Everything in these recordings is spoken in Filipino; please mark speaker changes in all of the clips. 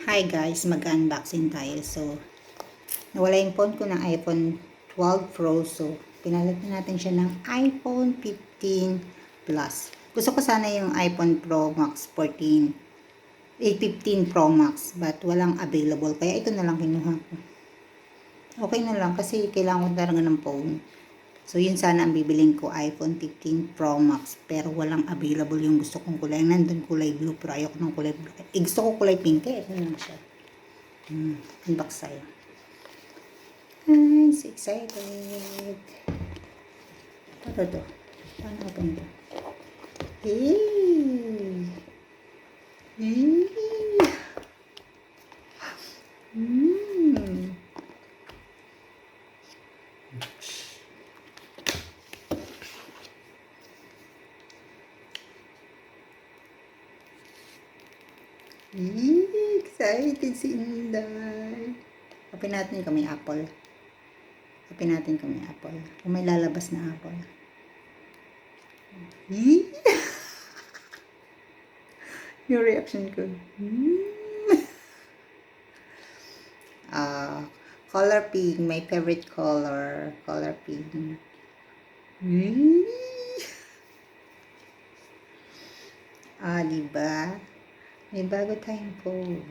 Speaker 1: Hi guys, mag-unboxing tayo. So, nawala yung phone ko ng iPhone 12 Pro. So, pinalitan natin siya ng iPhone 15 Plus. Gusto ko sana yung iPhone Pro Max 14. 15 Pro Max. But walang available. Kaya ito na lang kinuha ko. Okay na lang kasi kailangan ko talaga ng phone. So, yun sana ang bibiling ko, iPhone 15 Pro Max. Pero walang available yung gusto kong kulay. Nandun kulay blue, pero ayoko ng kulay blue. Gusto ko kulay pink eh. Ito lang siya. Unbox tayo. I'm so excited. Ano to? Paano open to? Hey! Hey! Excited si Inday. Open natin kung may apple. Open natin kung may apple. Kung may lalabas na apple. Yung reaction ko. Color pink. My favorite color. Color pink. Diba? May bago tayong phone.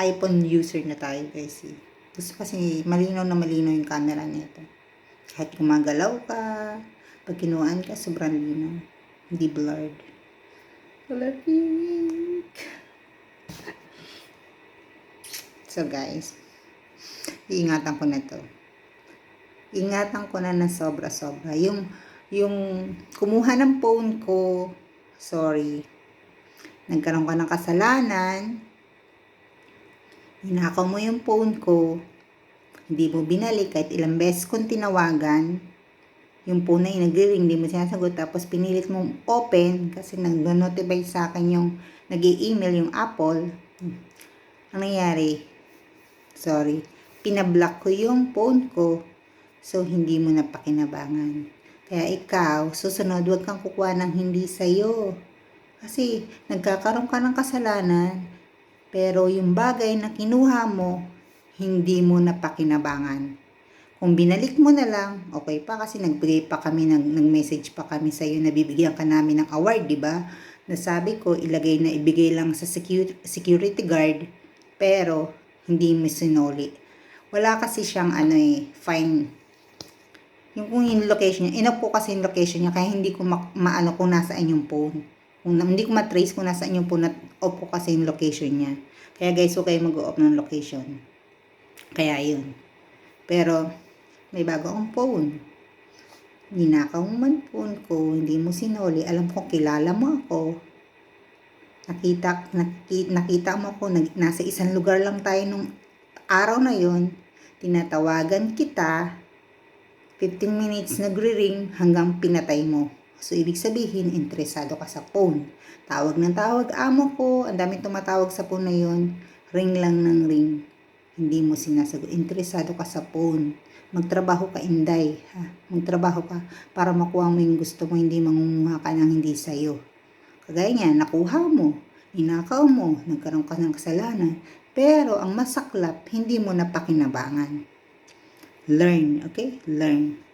Speaker 1: iPhone user na tayo guys. Gusto kasi malinaw na malinaw yung camera nito. Kahit gumagalaw ka, pag kinuhaan ka, sobrang linaw. Hindi blurred. Color pink. So guys, iingatan ko na to. Ingatan ko na ng sobra-sobra. Yung kumuha ng phone ko, sorry, nagkaroon ka ng kasalanan, hinakaw mo yung phone ko, hindi mo binalik kahit ilang beses kong tinawagan, yung phone na nag-ring, hindi mo sinasagot, tapos pinilit mong open kasi nag-notify sa akin yung nag-i-email yung Apple. Ang nangyari, sorry, pinablock ko yung phone ko, so hindi mo na pakinabangan. Kaya ikaw, susunod, huwag kang kukuha ng hindi sa'yo. Kasi nagkakaroon ka ng kasalanan, pero yung bagay na kinuha mo, hindi mo na pakinabangan. Kung binalik mo na lang, okay pa kasi nagbigay pa kami, nag-message pa kami sa iyo na bibigyan ka namin ng award, di ba? Nasabi ko, ibigay lang sa security guard, pero hindi mo sinuli. Wala kasi siyang fine. Yung kung yung location niya, inop ko kasi yung location niya, kaya hindi ko maano kung nasaan yung phone. Hindi ko matrace kung nasaan yung phone, off ko kasi yung location niya. Kaya guys, huwag kayo mag-off ng location. Kaya yun. Pero, may bago akong phone. Ninakaw mo man phone ko, hindi mo sinuli. Alam ko, kilala mo ako. Nakita mo ako, nasa isang lugar lang tayo nung araw na yun. Tinatawagan kita. 15 minutes nagre-ring hanggang pinatay mo. So, ibig sabihin, interesado ka sa phone. Tawag ng tawag, amo ko. Ang daming tumatawag sa phone na yun. Ring lang ng ring. Hindi mo sinasagot. Interesado ka sa phone. Magtrabaho ka, Inday. Magtrabaho ka para makuha mo yung gusto mo. Hindi mangunguha ka ng hindi sa'yo. Kagaya niya, nakuha mo. Inakaw mo. Nagkaroon ka ng kasalanan. Pero ang masaklap, hindi mo napakinabangan. Learn, okay? Learn.